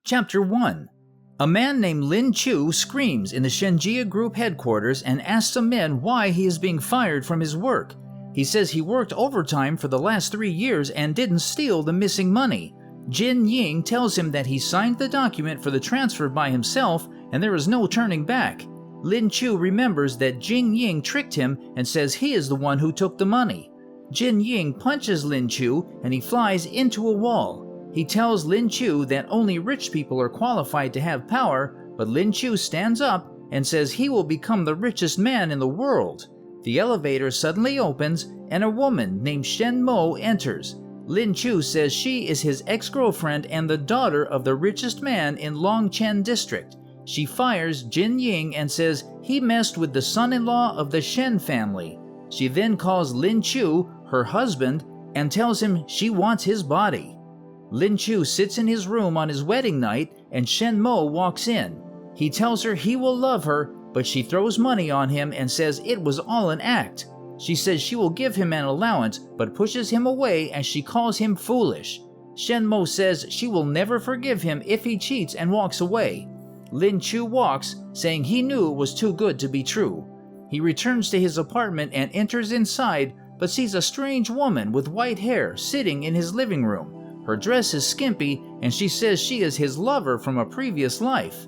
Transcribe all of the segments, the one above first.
Chapter 1. A man named Lin Chu screams in the Shenjia Group headquarters and asks some men why he is being fired from his work. He says he worked overtime for the last 3 years and didn't steal the missing money. Jin Ying tells him that he signed the document for the transfer by himself and there is no turning back. Lin Chu remembers that Jin Ying tricked him and says he is the one who took the money. Jin Ying punches Lin Chu and he flies into a wall. He tells Lin Chu that only rich people are qualified to have power, but Lin Chu stands up and says he will become the richest man in the world. The elevator suddenly opens and a woman named Shen Mo enters. Lin Chu says she is his ex-girlfriend and the daughter of the richest man in Longchen district. She fires Jin Ying and says he messed with the son-in-law of the Shen family. She then calls Lin Chu her husband and tells him she wants his body. Lin Chu sits in his room on his wedding night and Shen Mo walks in. He tells her he will love her, but she throws money on him and says it was all an act. She says she will give him an allowance but pushes him away as she calls him foolish. Shen Mo says she will never forgive him if he cheats and walks away. Lin Chu walks, saying he knew it was too good to be true. He returns to his apartment and enters inside but sees a strange woman with white hair sitting in his living room. Her dress is skimpy and she says she is his lover from a previous life.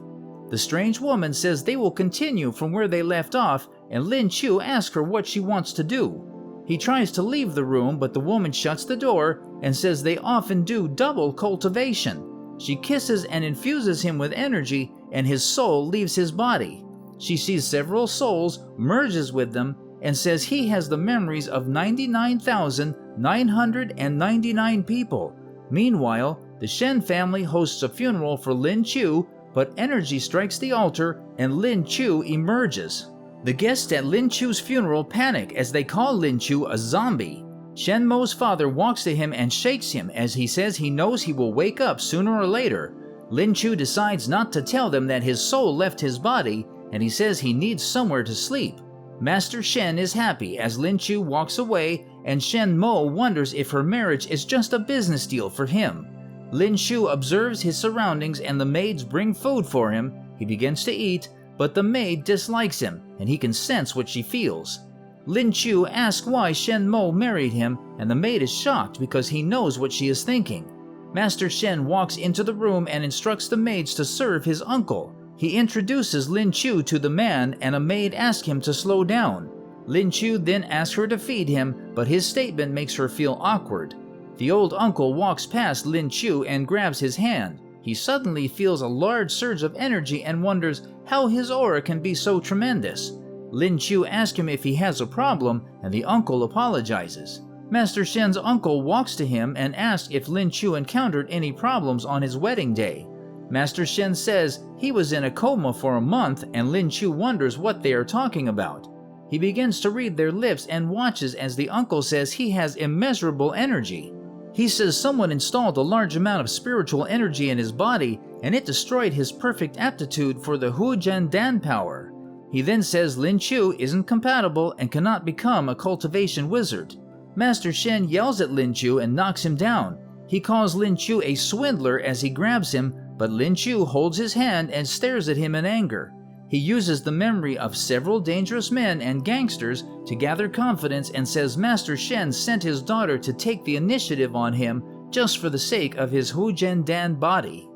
The strange woman says they will continue from where they left off and Lin Chu asks her what she wants to do. He tries to leave the room but the woman shuts the door and says they often do double cultivation. She kisses and infuses him with energy and his soul leaves his body. She sees several souls, merges with them, and says he has the memories of 99,999 people. Meanwhile, the Shen family hosts a funeral for Lin Chu, but energy strikes the altar and Lin Chu emerges. The guests at Lin Chu's funeral panic as they call Lin Chu a zombie. Shen Mo's father walks to him and shakes him as he says he knows he will wake up sooner or later. Lin Chu decides not to tell them that his soul left his body and he says he needs somewhere to sleep. Master Shen is happy as Lin Chu walks away and Shen Mo wonders if her marriage is just a business deal for him. Lin Chu observes his surroundings and the maids bring food for him. He begins to eat, but the maid dislikes him and he can sense what she feels. Lin Chu asks why Shen Mo married him and the maid is shocked because he knows what she is thinking. Master Shen walks into the room and instructs the maids to serve his uncle. He introduces Lin Chu to the man and a maid asks him to slow down. Lin Chu then asks her to feed him, but his statement makes her feel awkward. The old uncle walks past Lin Chu and grabs his hand. He suddenly feels a large surge of energy and wonders how his aura can be so tremendous. Lin Chu asks him if he has a problem and the uncle apologizes. Master Shen's uncle walks to him and asks if Lin Chu encountered any problems on his wedding day. Master Shen says he was in a coma for a month and Lin Chu wonders what they are talking about. He begins to read their lips and watches as the uncle says he has immeasurable energy. He says someone installed a large amount of spiritual energy in his body and it destroyed his perfect aptitude for the Hujian Dan power. He then says Lin Chu isn't compatible and cannot become a cultivation wizard. Master Shen yells at Lin Chu and knocks him down. He calls Lin Chu a swindler as he grabs him, but Lin Chu holds his hand and stares at him in anger. He uses the memory of several dangerous men and gangsters to gather confidence and says Master Shen sent his daughter to take the initiative on him just for the sake of his Hujian Dan body.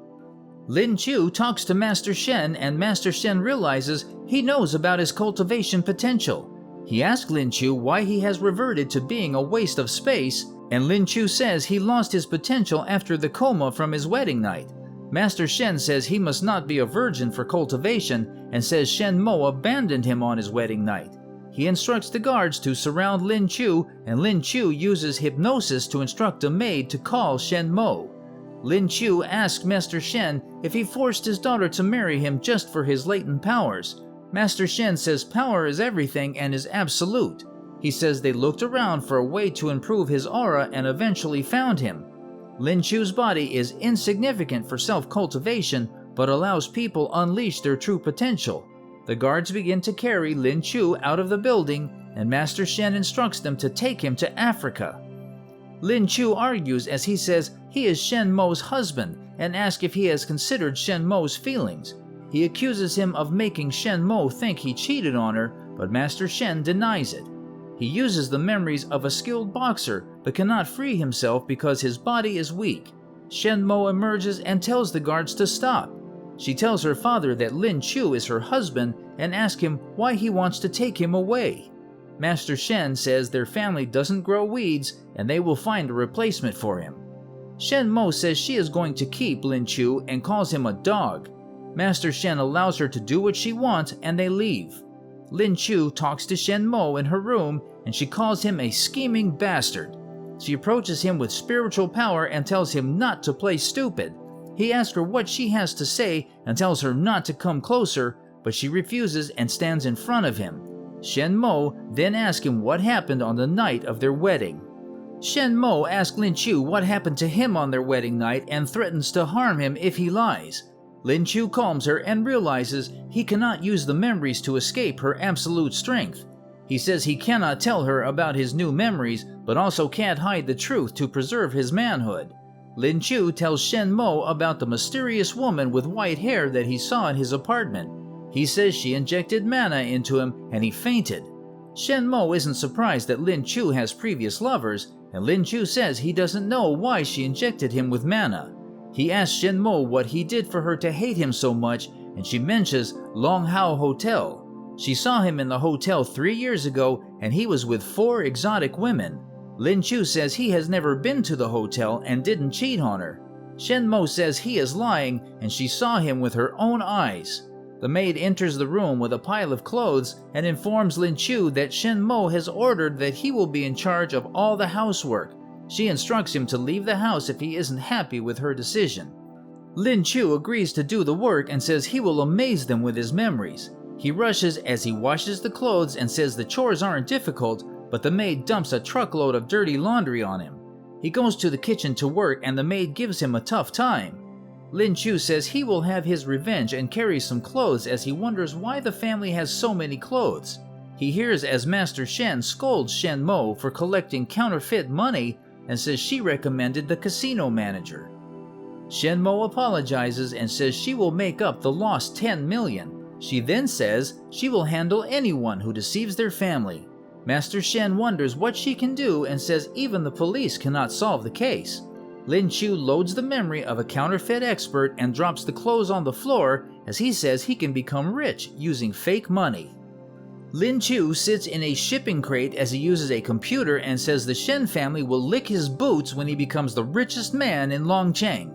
Lin Chu talks to Master Shen and Master Shen realizes he knows about his cultivation potential. He asks Lin Chu why he has reverted to being a waste of space, and Lin Chu says he lost his potential after the coma from his wedding night. Master Shen says he must not be a virgin for cultivation and says Shen Mo abandoned him on his wedding night. He instructs the guards to surround Lin Chu and Lin Chu uses hypnosis to instruct a maid to call Shen Mo. Lin Chu asks Master Shen if he forced his daughter to marry him just for his latent powers. Master Shen says power is everything and is absolute. He says they looked around for a way to improve his aura and eventually found him. Lin Chu's body is insignificant for self-cultivation, but allows people unleash their true potential. The guards begin to carry Lin Chu out of the building, and Master Shen instructs them to take him to Africa. Lin Chu argues as he says he is Shen Mo's husband and asks if he has considered Shen Mo's feelings. He accuses him of making Shen Mo think he cheated on her, but Master Shen denies it. He uses the memories of a skilled boxer but cannot free himself because his body is weak. Shen Mo emerges and tells the guards to stop. She tells her father that Lin Chu is her husband and asks him why he wants to take him away. Master Shen says their family doesn't grow weeds and they will find a replacement for him. Shen Mo says she is going to keep Lin Chu and calls him a dog. Master Shen allows her to do what she wants and they leave. Lin Chu talks to Shen Mo in her room and she calls him a scheming bastard. She approaches him with spiritual power and tells him not to play stupid. He asks her what she has to say and tells her not to come closer, but she refuses and stands in front of him. Shen Mo then asks him what happened on the night of their wedding. Shen Mo asks Lin Chu what happened to him on their wedding night and threatens to harm him if he lies. Lin Chu calms her and realizes he cannot use the memories to escape her absolute strength. He says he cannot tell her about his new memories, but also can't hide the truth to preserve his manhood. Lin Chu tells Shen Mo about the mysterious woman with white hair that he saw in his apartment. He says she injected mana into him and he fainted. Shen Mo isn't surprised that Lin Chu has previous lovers, and Lin Chu says he doesn't know why she injected him with mana. He asks Shen Mo what he did for her to hate him so much, and she mentions Long Hao Hotel. She saw him in the hotel 3 years ago and he was with 4 exotic women. Lin Chu says he has never been to the hotel and didn't cheat on her. Shen Mo says he is lying and she saw him with her own eyes. The maid enters the room with a pile of clothes and informs Lin Chu that Shen Mo has ordered that he will be in charge of all the housework. She instructs him to leave the house if he isn't happy with her decision. Lin Chu agrees to do the work and says he will amaze them with his memories. He rushes as he washes the clothes and says the chores aren't difficult, but the maid dumps a truckload of dirty laundry on him. He goes to the kitchen to work and the maid gives him a tough time. Lin Chu says he will have his revenge and carries some clothes as he wonders why the family has so many clothes. He hears as Master Shen scolds Shen Mo for collecting counterfeit money and says she recommended the casino manager. Shen Mo apologizes and says she will make up the lost 10 million. She then says she will handle anyone who deceives their family. Master Shen wonders what she can do and says even the police cannot solve the case. Lin Chu loads the memory of a counterfeit expert and drops the clothes on the floor as he says he can become rich using fake money. Lin Chu sits in a shipping crate as he uses a computer and says the Shen family will lick his boots when he becomes the richest man in Longcheng.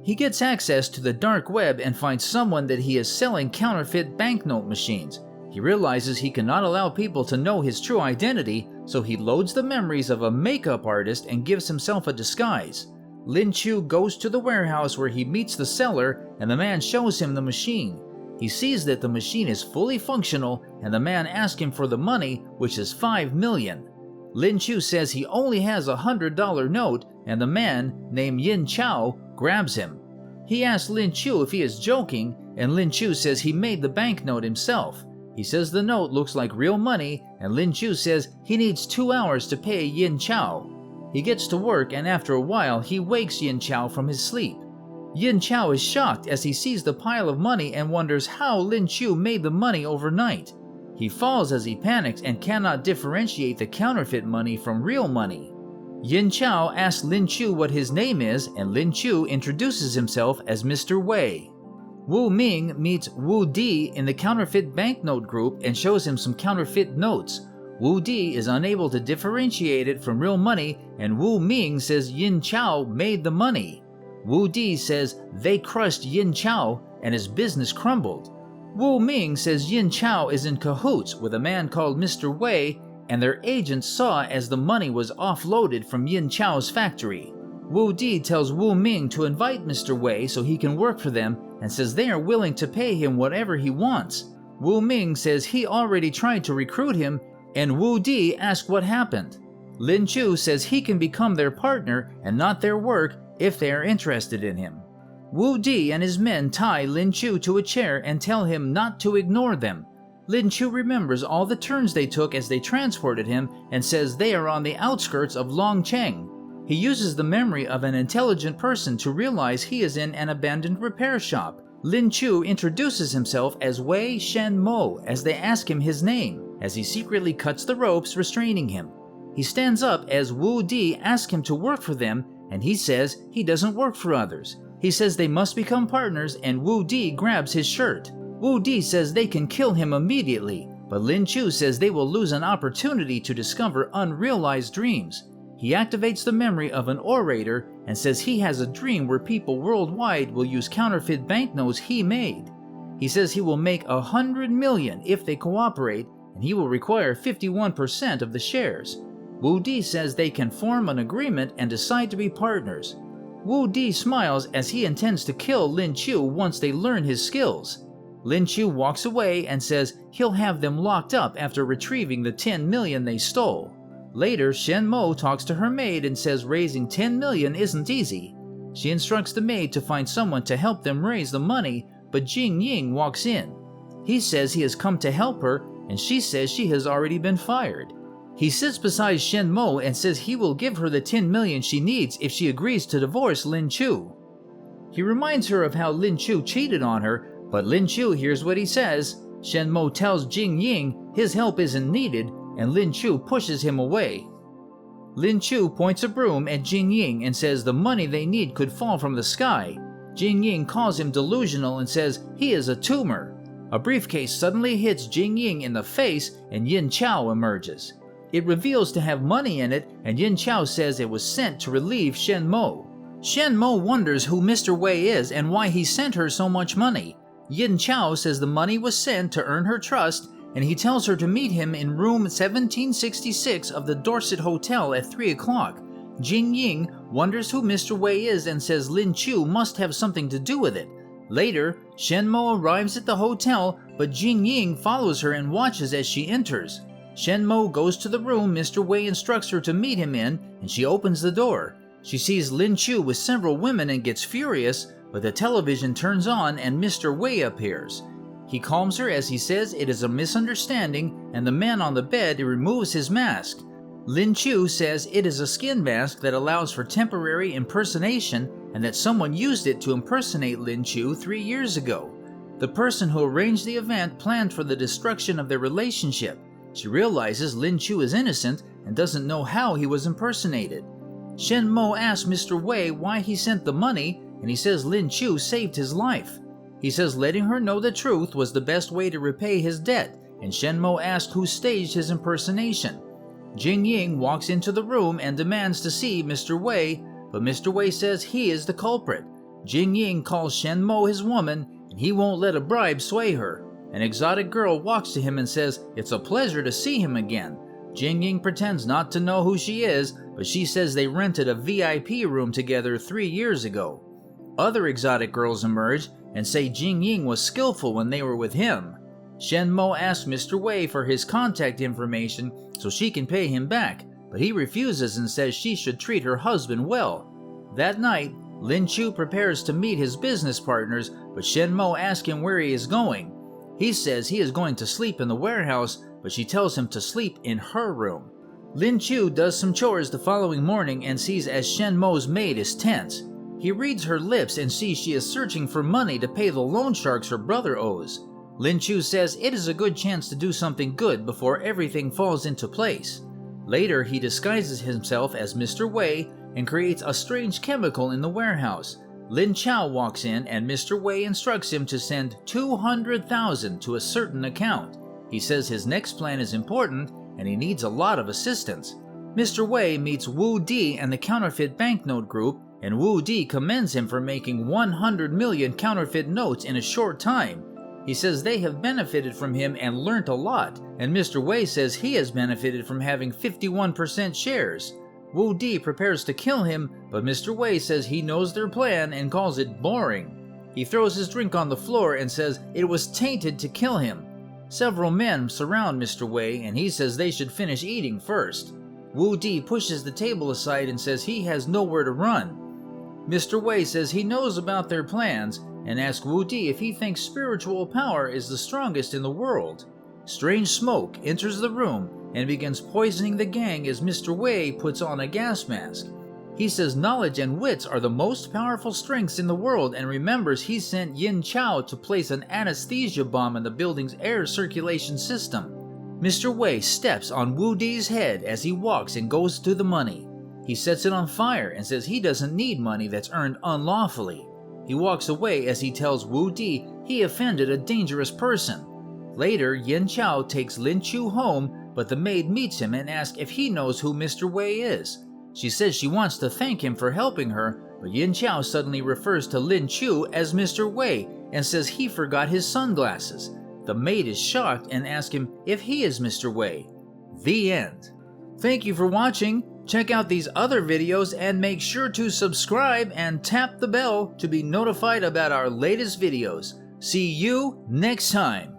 He gets access to the dark web and finds someone that he is selling counterfeit banknote machines. He realizes he cannot allow people to know his true identity, so he loads the memories of a makeup artist and gives himself a disguise. Lin Chu goes to the warehouse where he meets the seller and the man shows him the machine. He sees that the machine is fully functional and the man asks him for the money, which is 5 million. Lin Chu says he only has a $100 note and the man, named Yin Chao, grabs him. He asks Lin Chu if he is joking and Lin Chu says he made the banknote himself. He says the note looks like real money and Lin Chu says he needs 2 hours to pay Yin Chao. He gets to work and after a while he wakes Yin Chao from his sleep. Yin Chao is shocked as he sees the pile of money and wonders how Lin Chu made the money overnight. He falls as he panics and cannot differentiate the counterfeit money from real money. Yin Chao asks Lin Chu what his name is and Lin Chu introduces himself as Mr. Wei. Wu Ming meets Wu Di in the counterfeit banknote group and shows him some counterfeit notes. Wu Di is unable to differentiate it from real money and Wu Ming says Yin Chao made the money. Wu Di says they crushed Yin Chao and his business crumbled. Wu Ming says Yin Chao is in cahoots with a man called Mr. Wei and their agents saw as the money was offloaded from Yin Chao's factory. Wu Di tells Wu Ming to invite Mr. Wei so he can work for them and says they are willing to pay him whatever he wants. Wu Ming says he already tried to recruit him and Wu Di asks what happened. Lin Chu says he can become their partner and not their work if they are interested in him. Wu Di and his men tie Lin Chu to a chair and tell him not to ignore them. Lin Chu remembers all the turns they took as they transported him and says they are on the outskirts of Longcheng. He uses the memory of an intelligent person to realize he is in an abandoned repair shop. Lin Chu introduces himself as Wei Shen Mo as they ask him his name, as he secretly cuts the ropes restraining him. He stands up as Wu Di asks him to work for them, and he says he doesn't work for others. He says they must become partners, and Wu Di grabs his shirt. Wu Di says they can kill him immediately, but Lin Chu says they will lose an opportunity to discover unrealized dreams. He activates the memory of an orator and says he has a dream where people worldwide will use counterfeit banknotes he made. He says he will make 100 million if they cooperate, and he will require 51% of the shares. Wu Di says they can form an agreement and decide to be partners. Wu Di smiles as he intends to kill Lin Chu once they learn his skills. Lin Chu walks away and says he'll have them locked up after retrieving the 10 million they stole. Later, Shen Mo talks to her maid and says raising 10 million isn't easy. She instructs the maid to find someone to help them raise the money, but Jing Ying walks in. He says he has come to help her, and she says she has already been fired. He sits beside Shen Mo and says he will give her the 10 million she needs if she agrees to divorce Lin Chu. He reminds her of how Lin Chu cheated on her, but Lin Chu hears what he says. Shen Mo tells Jing Ying his help isn't needed, and Lin Chu pushes him away. Lin Chu points a broom at Jing Ying and says the money they need could fall from the sky. Jing Ying calls him delusional and says he is a tumor. A briefcase suddenly hits Jing Ying in the face and Yin Chao emerges. It reveals to have money in it, and Yin Chao says it was sent to relieve Shen Mo. Shen Mo wonders who Mr. Wei is and why he sent her so much money. Yin Chao says the money was sent to earn her trust, and he tells her to meet him in room 1766 of the Dorset Hotel at 3 o'clock. Jing Ying wonders who Mr. Wei is and says Lin Chu must have something to do with it. Later, Shen Mo arrives at the hotel, but Jing Ying follows her and watches as she enters. Shen Mo goes to the room Mr. Wei instructs her to meet him in, and she opens the door. She sees Lin Chu with several women and gets furious, but the television turns on and Mr. Wei appears. He calms her as he says it is a misunderstanding, and the man on the bed removes his mask. Lin Chu says it is a skin mask that allows for temporary impersonation and that someone used it to impersonate Lin Chu 3 years ago. The person who arranged the event planned for the destruction of their relationship. She realizes Lin Chu is innocent and doesn't know how he was impersonated. Shen Mo asks Mr. Wei why he sent the money, and he says Lin Chu saved his life. He says letting her know the truth was the best way to repay his debt, and Shen Mo asks who staged his impersonation. Jing Ying walks into the room and demands to see Mr. Wei, but Mr. Wei says he is the culprit. Jing Ying calls Shen Mo his woman, and he won't let a bribe sway her. An exotic girl walks to him and says it's a pleasure to see him again. Jing Ying pretends not to know who she is, but she says they rented a VIP room together 3 years ago. Other exotic girls emerge and say Jing Ying was skillful when they were with him. Shen Mo asks Mr. Wei for his contact information so she can pay him back, but he refuses and says she should treat her husband well. That night, Lin Chu prepares to meet his business partners, but Shen Mo asks him where he is going. He says he is going to sleep in the warehouse, but she tells him to sleep in her room. Lin Chu does some chores the following morning and sees as Shen Mo's maid is tense. He reads her lips and sees she is searching for money to pay the loan sharks her brother owes. Lin Chu says it is a good chance to do something good before everything falls into place. Later, he disguises himself as Mr. Wei and creates a strange chemical in the warehouse. Lin Chao walks in and Mr. Wei instructs him to send 200,000 to a certain account. He says his next plan is important and he needs a lot of assistance. Mr. Wei meets Wu Di and the counterfeit banknote group, and Wu Di commends him for making 100 million counterfeit notes in a short time. He says they have benefited from him and learnt a lot, and Mr. Wei says he has benefited from having 51% shares. Wu Di prepares to kill him, but Mr. Wei says he knows their plan and calls it boring. He throws his drink on the floor and says it was tainted to kill him. Several men surround Mr. Wei and he says they should finish eating first. Wu Di pushes the table aside and says he has nowhere to run. Mr. Wei says he knows about their plans and asks Wu Di if he thinks spiritual power is the strongest in the world. Strange smoke enters the room and begins poisoning the gang as Mr. Wei puts on a gas mask. He says knowledge and wits are the most powerful strengths in the world and remembers he sent Yin Chao to place an anesthesia bomb in the building's air circulation system. Mr. Wei steps on Wu Di's head as he walks and goes to the money. He sets it on fire and says he doesn't need money that's earned unlawfully. He walks away as he tells Wu Di he offended a dangerous person. Later, Yin Chao takes Lin Chu home, but the maid meets him and asks if he knows who Mr. Wei is. She says she wants to thank him for helping her, but Yin Chao suddenly refers to Lin Chu as Mr. Wei and says he forgot his sunglasses. The maid is shocked and asks him if he is Mr. Wei. The end. Thank you for watching. Check out these other videos and make sure to subscribe and tap the bell to be notified about our latest videos. See you next time.